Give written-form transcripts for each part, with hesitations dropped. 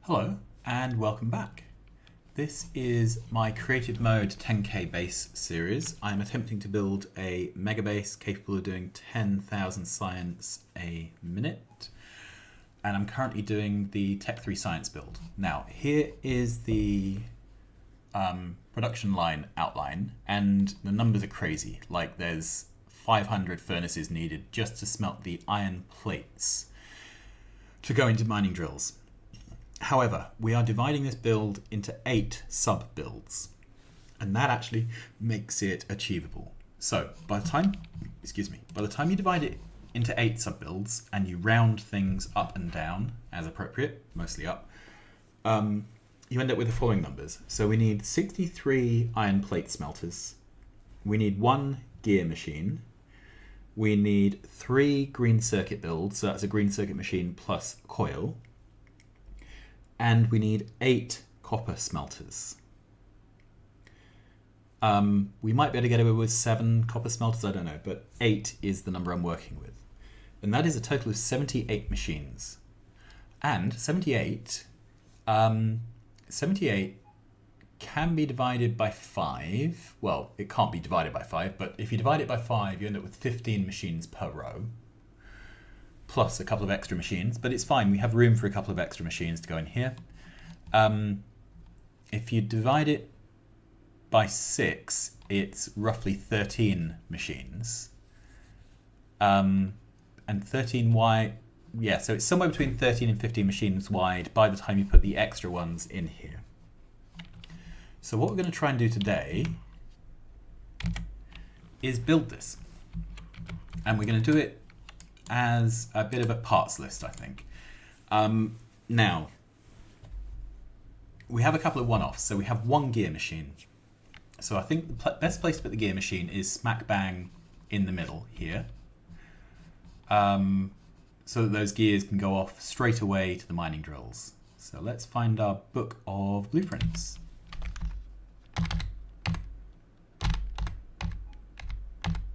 Hello and welcome back. This is my Creative Mode 10K base series. I'm attempting to build a mega base capable of doing 10,000 science a minute. And I'm currently doing the Tech 3 Science build. Now, here is the production line outline, and the numbers are crazy. Like, there's 500 furnaces needed just to smelt the iron plates to go into mining drills. However, we are dividing this build into 8 sub-builds, and that actually makes it achievable. So by the time you divide it into 8 sub-builds and you round things up and down as appropriate, mostly up, you end up with the following numbers. So we need 63 iron plate smelters, we need 1 gear machine, we need 3 green circuit builds, so that's a green circuit machine plus coil, and we need 8 copper smelters. We might be able to get away with 7 copper smelters, I don't know, but 8 is the number I'm working with. And that is a total of 78 machines. And 78 can be divided by 5. Well, it can't be divided by 5, but if you divide it by 5, you end up with 15 machines per row, plus a couple of extra machines, but it's fine. We have room for a couple of extra machines to go in here. If you divide it by 6, it's roughly 13 machines. And 13 wide, yeah, so it's somewhere between 13 and 15 machines wide by the time you put the extra ones in here. So what we're going to try and do today is build this. And we're going to do it as a bit of a parts list, I think. Now, we have a couple of one-offs. So we have 1 gear machine. So I think the best place to put the gear machine is smack bang in the middle here. So that those gears can go off straight away to the mining drills. So let's find our book of blueprints.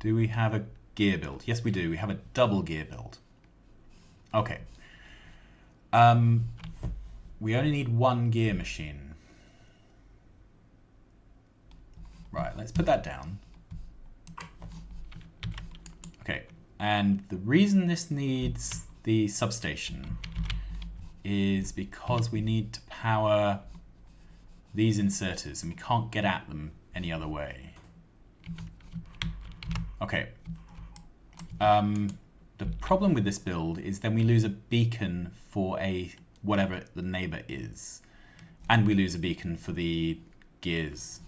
Do we have a gear build? Yes, we do. We have a double gear build. Okay. We only need 1 gear machine. Right, let's put that down. Okay, and the reason this needs the substation is because we need to power these inserters and we can't get at them any other way. Okay. The problem with this build is then we lose a beacon for whatever the neighbor is, and we lose a beacon for the gears.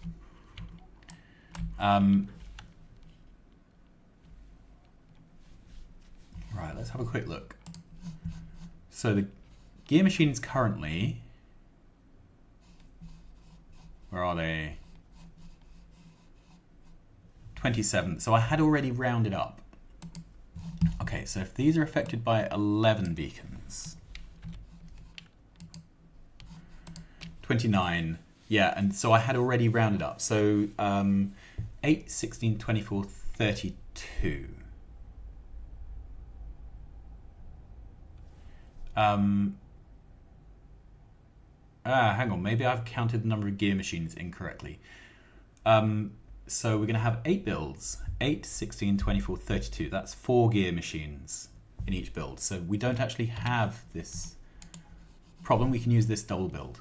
Right, let's have a quick look. So the gear machines currently, where are they? 27. So I had already rounded up. Okay, so if these are affected by 11 beacons, 29, yeah, and so I had already rounded up. So 8, 16, 24, 32. Hang on, maybe I've counted the number of gear machines incorrectly. So we're going to have 8 builds, 8, 16, 24, 32. That's 4 gear machines in each build. So we don't actually have this problem. We can use this double build.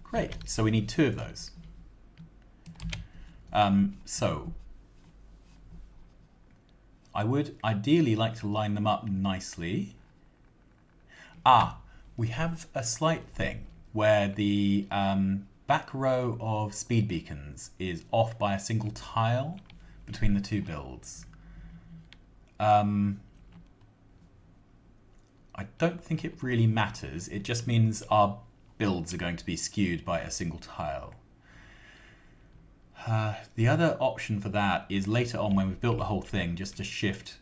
Great. So we need 2 of those. So I would ideally like to line them up nicely. We have a slight thing where the back row of speed beacons is off by a single tile between the 2 builds. I don't think it really matters. It just means our builds are going to be skewed by a single tile. The other option for that is later on when we've built the whole thing, just to shift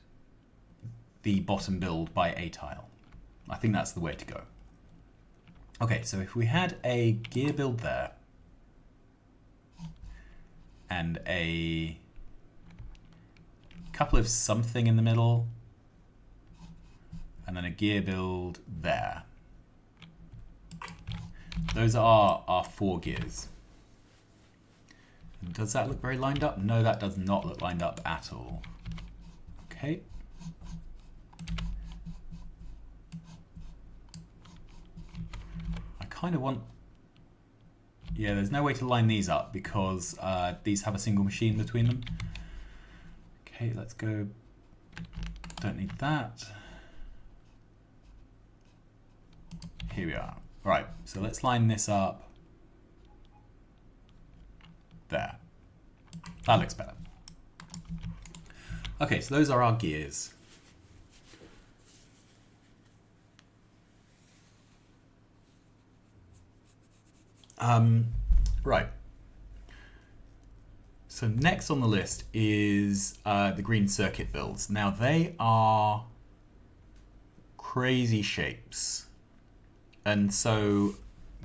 the bottom build by a tile. I think that's the way to go. Okay, so if we had a gear build there, and a couple of something in the middle, and then a gear build there. Those are our 4 gears. And does that look very lined up? No, that does not look lined up at all. Okay. I kind of want... Yeah, there's no way to line these up because these have a single machine between them. Okay, let's go. Don't need that. Here we are. Right, so let's line this up. There. That looks better. Okay, so those are our gears. Right. So next on the list is the green circuit builds. Now they are crazy shapes. And so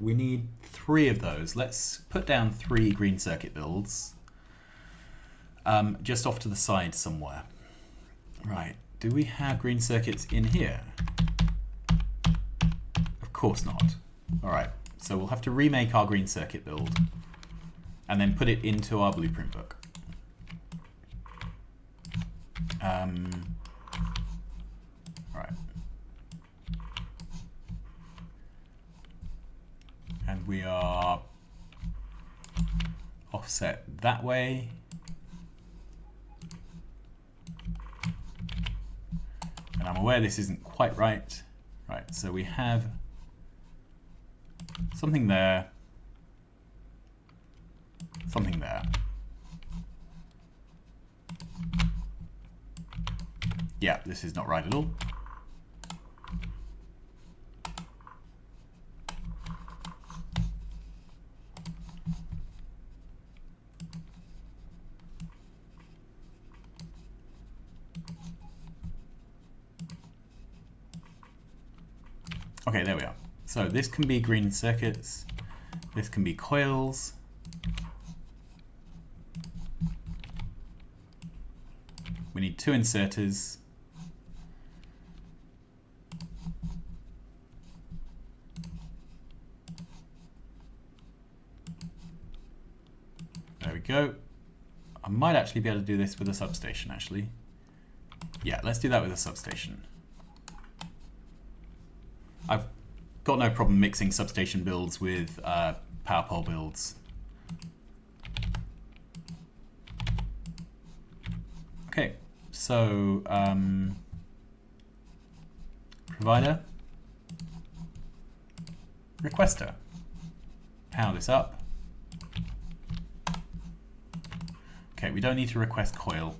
we need 3 of those. Let's put down 3 green circuit builds just off to the side somewhere. Right, do we have green circuits in here? Of course not. All right, so we'll have to remake our green circuit build and then put it into our blueprint book. All right. And we are offset that way. And I'm aware this isn't quite right. Right, so we have something there, something there. Yeah, this is not right at all. Okay, there we are. So this can be green circuits, this can be coils. We need 2 inserters. There we go. I might actually be able to do this with a substation actually. Yeah, let's do that with a substation. I've got no problem mixing substation builds with power pole builds. Okay, so provider, requester, power this up. Okay, we don't need to request coil.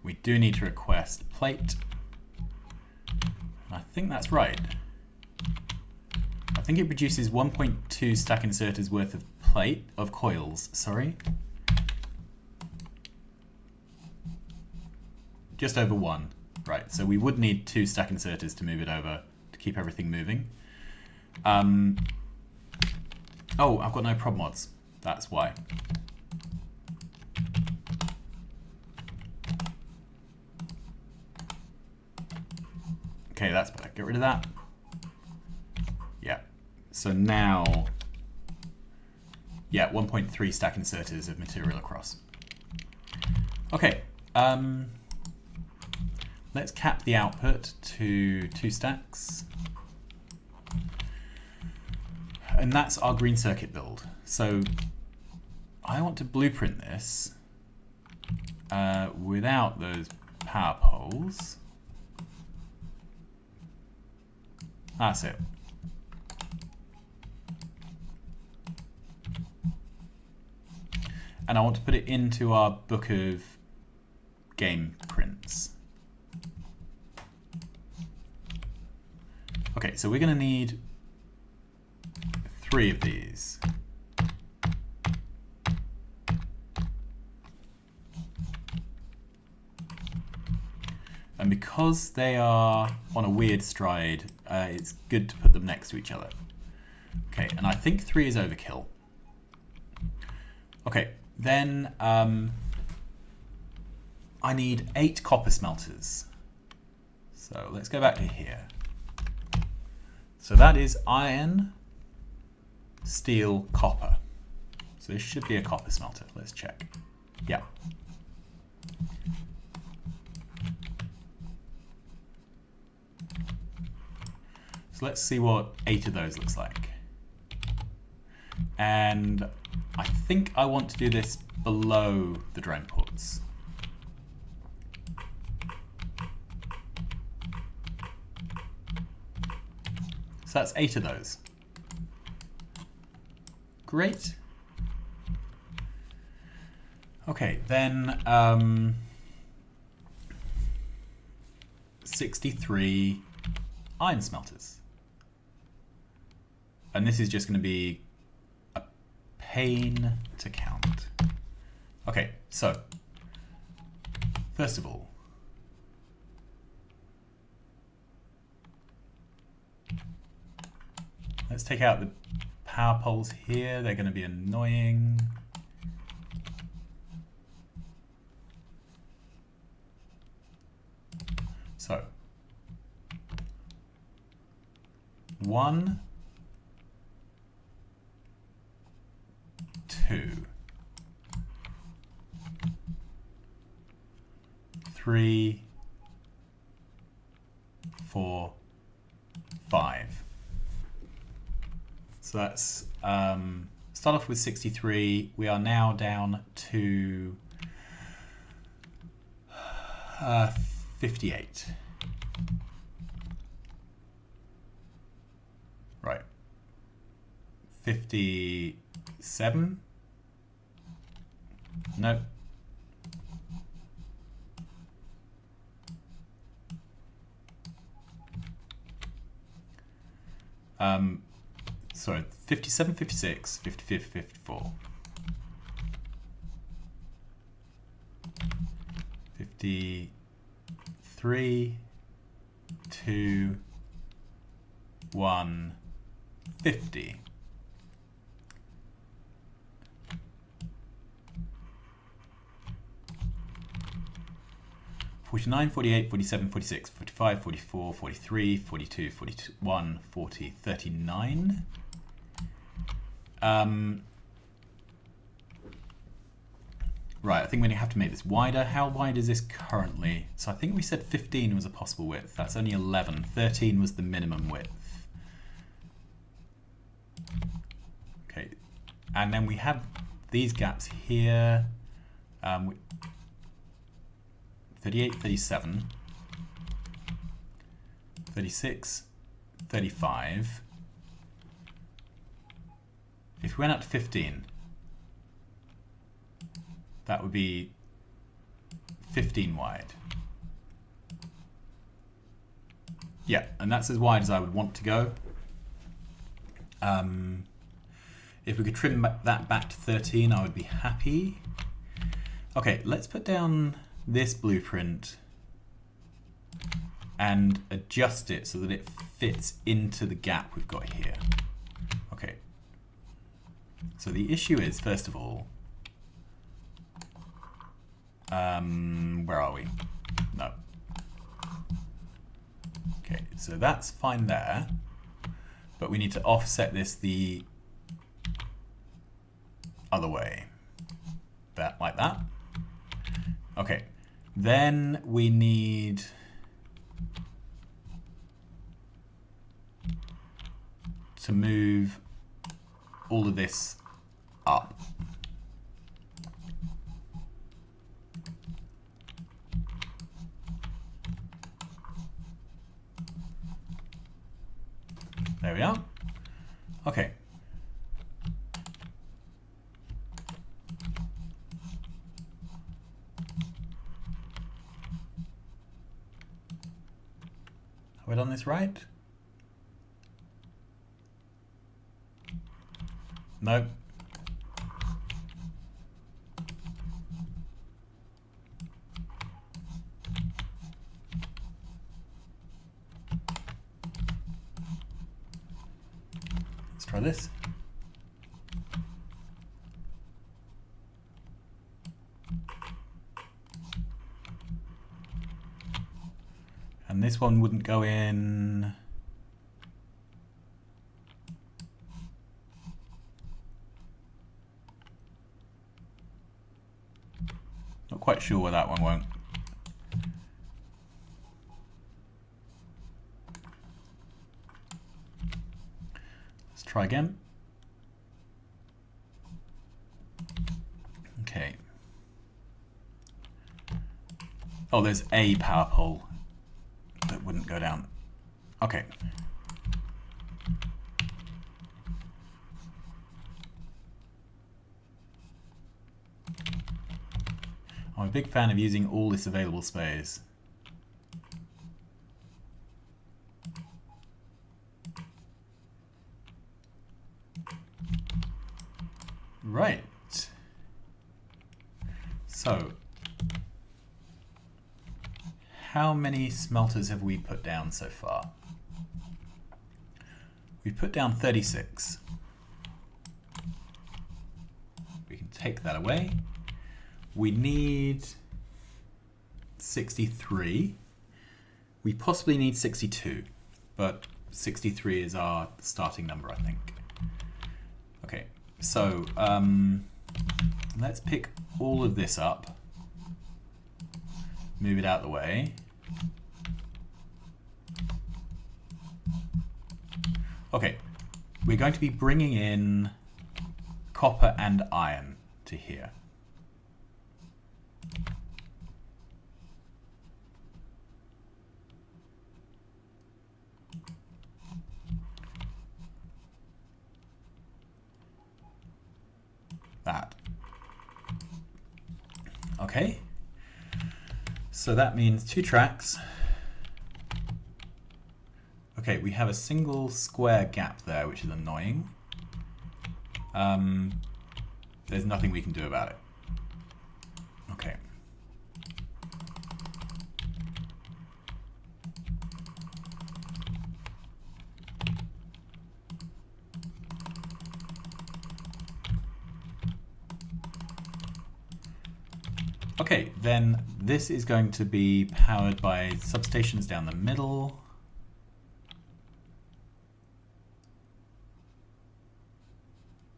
We do need to request plate. I think that's right. I think it produces 1.2 stack inserters worth of coils, sorry. Just over 1. Right, so we would need 2 stack inserters to move it over to keep everything moving. Oh, I've got no prob mods. That's why. Okay, that's better. Get rid of that. Yeah. So now, yeah, 1.3 stack inserters of material across. Okay. Let's cap the output to 2 stacks. And that's our green circuit build. So I want to blueprint this without those power poles. That's it. And I want to put it into our book of game prints. Okay, so we're going to need 3 of these. And because they are on a weird stride, it's good to put them next to each other. Okay, and I think 3 is overkill. Okay, then I I need 8 copper smelters. So let's go back to here. So that is iron, steel, copper. So this should be a copper smelter. Let's check. Yeah. So let's see what 8 of those looks like. And I think I want to do this below the drone ports. So that's 8 of those. Great. Okay, then 63 iron smelters. And this is just going to be a pain to count. Okay, so first of all, let's take out the power poles here. They're going to be annoying. So 1, 2, 3, 4, 5. So that's start off with 63. We are now down to 58. Right. 57. No. Sorry, 57, 56, 55, 54. 53, 2, 1, 50. (49, 48, 47, 46, 45, 44, 43, 42, 41, 40, 39. Right, I think we have to make this wider. How wide is this currently? So I think we said 15 was a possible width. That's only 11. 13 was the minimum width. Okay, and then we have these gaps here. 38, 37, 36, 35. If we went up to 15, that would be 15 wide. Yeah, and that's as wide as I would want to go. If we could trim that back to 13, I would be happy. Okay, let's put down this blueprint and adjust it so that it fits into the gap we've got here. Okay. So the issue is, first of all, where are we? No. Okay, so that's fine there, but we need to offset this the other way. That, like that. Okay, then we need to move all of this up. There we are. Okay. Have we done this right? No. Let's try this. And this one wouldn't go in. Not quite sure why that one won't. Let's try again. Okay. Oh, there's a power pole that wouldn't go down. Okay. I'm a big fan of using all this available space. Right. So, how many smelters have we put down so far? We've put down 36. We can take that away. We need 63. We possibly need 62, but 63 is our starting number, I think. Okay, so let's pick all of this up, move it out of the way. Okay, we're going to be bringing in copper and iron to here. That. Okay, so that means 2 tracks. Okay, we have a single square gap there, which is annoying. There's nothing we can do about it. Okay. Okay, then this is going to be powered by substations down the middle.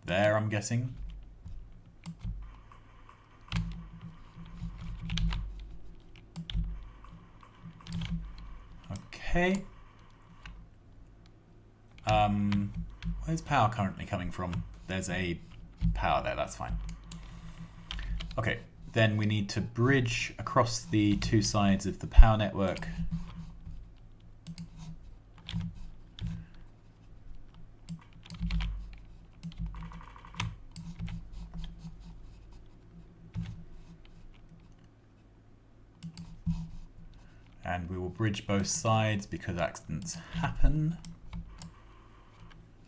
There, I'm guessing. Okay. Where's power currently coming from? There's a power there, that's fine. Okay. Then we need to bridge across the 2 sides of the power network. And we will bridge both sides because accidents happen.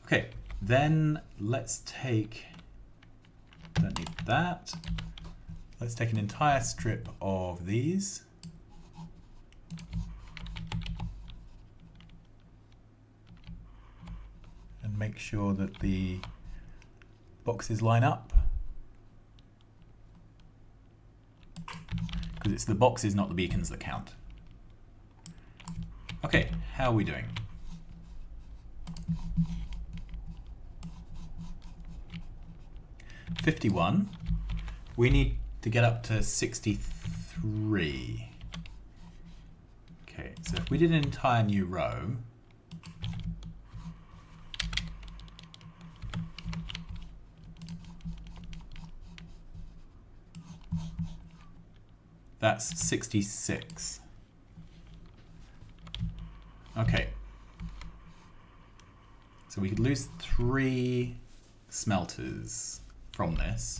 Okay, then let's take, don't need that. Let's take an entire strip of these. And make sure that the boxes line up. Because it's the boxes, not the beacons, that count. Okay, how are we doing? $51. We need to get up to 63. Okay, so if we did an entire new row, that's 66. Okay. So we could lose 3 smelters from this.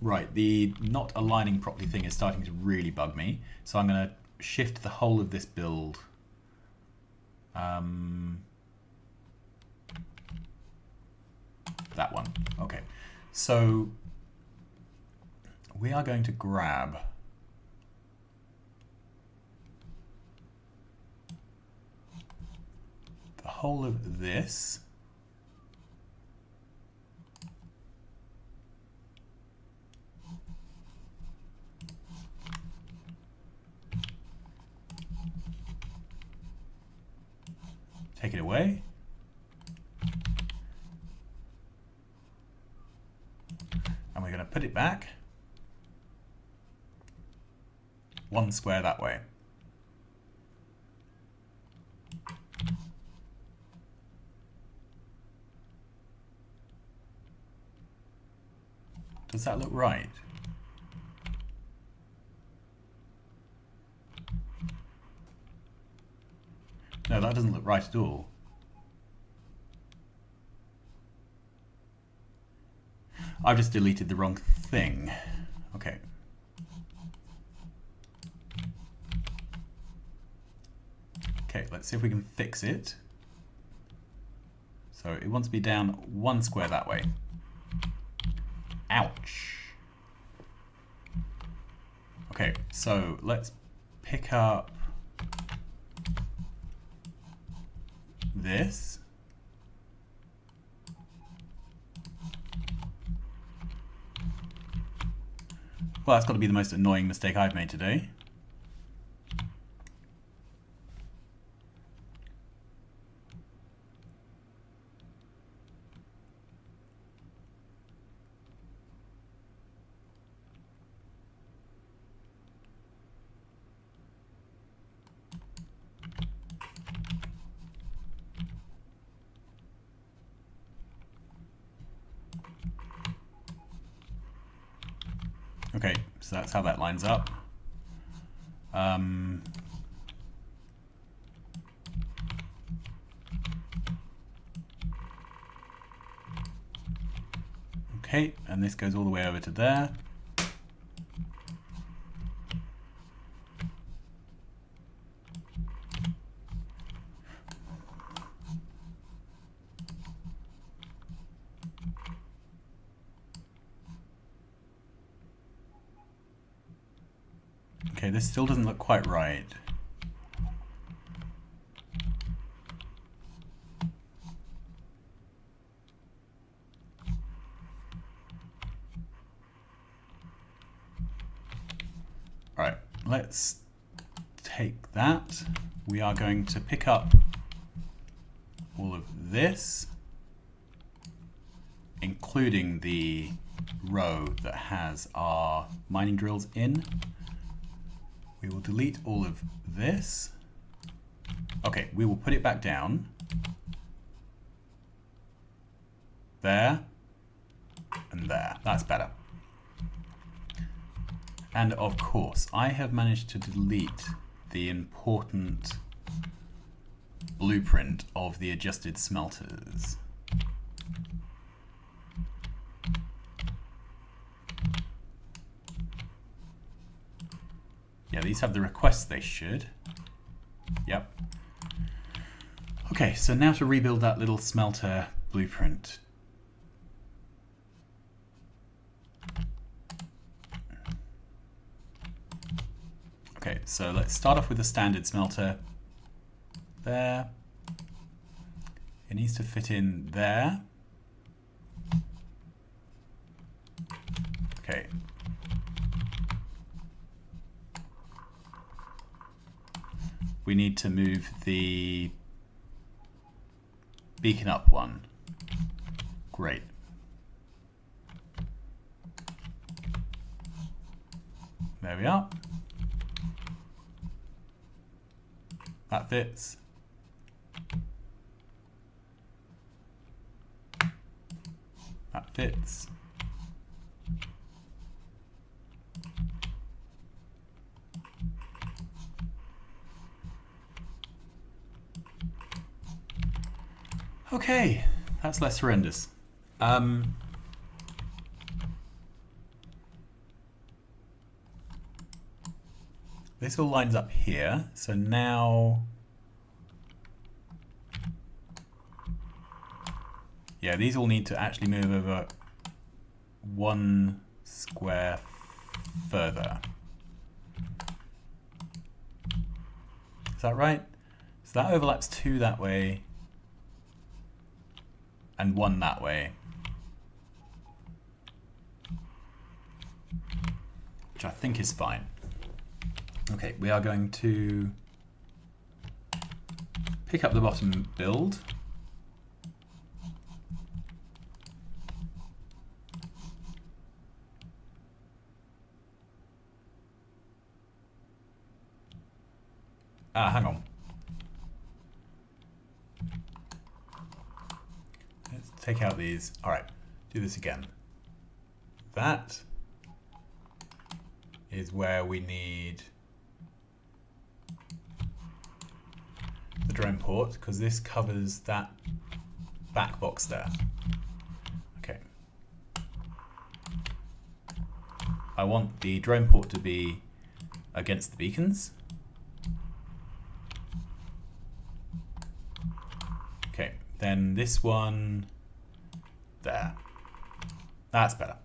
Right, the not aligning properly thing is starting to really bug me. So I'm going to shift the whole of this build. That one. Okay. So we are going to grab the whole of this. take it away. And we're going to put it back 1 square that way. Does that look right? No, that doesn't look right at all. I've just deleted the wrong thing. Okay. Okay, let's see if we can fix it. So it wants to be down 1 square that way. Ouch. Okay, so let's pick up this. Well, that's got to be the most annoying mistake I've made today. Okay, so that's how that lines up. Okay, and this goes all the way over to there. Okay, this still doesn't look quite right. All right, let's take that. We are going to pick up all of this, including the row that has our mining drills in. We will delete all of this. Okay, we will put it back down. There. And there. That's better. And of course, I have managed to delete the important blueprint of the adjusted smelters. Yeah, these have the requests they should. Yep. Okay, so now to rebuild that little smelter blueprint. Okay, so let's start off with the standard smelter. There. It needs to fit in there. Okay. We need to move the beacon up one. Great. There we are. That fits. That fits. Okay, that's less horrendous. This all lines up here, so now... Yeah, these all need to actually move over 1 square further. Is that right? So that overlaps 2 that way and 1 that way. Which I think is fine. Okay, we are going to pick up the bottom build. Hang on. Let's take out these. All right, do this again. That is where we need the drone port, because this covers that back box there. Okay. I want the drone port to be against the beacons. Okay, then this one there. That's better.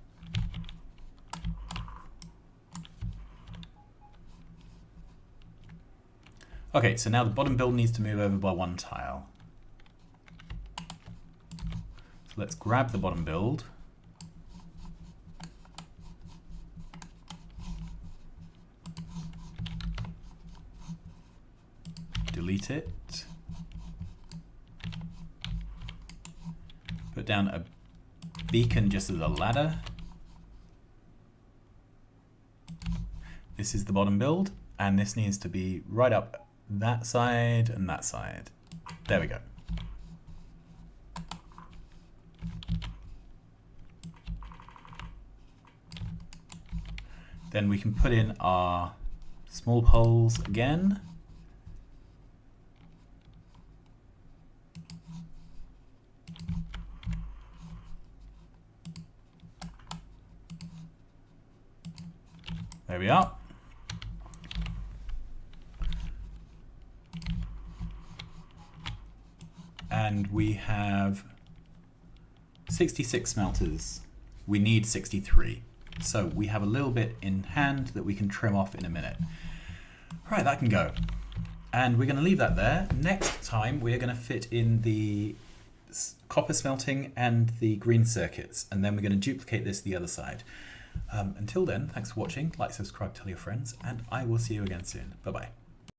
Okay, so now the bottom build needs to move over by one tile. So let's grab the bottom build. Delete it. Put down a beacon just as a ladder. This is the bottom build, and this needs to be right up that side and that side. There we go. Then we can put in our small poles again. There we are. And we have 66 smelters. We need 63. So we have a little bit in hand that we can trim off in a minute. Right, that can go. And we're going to leave that there. Next time we're going to fit in the copper smelting and the green circuits, and then we're going to duplicate this the other side. Until then, thanks for watching. Like, subscribe, tell your friends, and I will see you again soon. Bye-bye.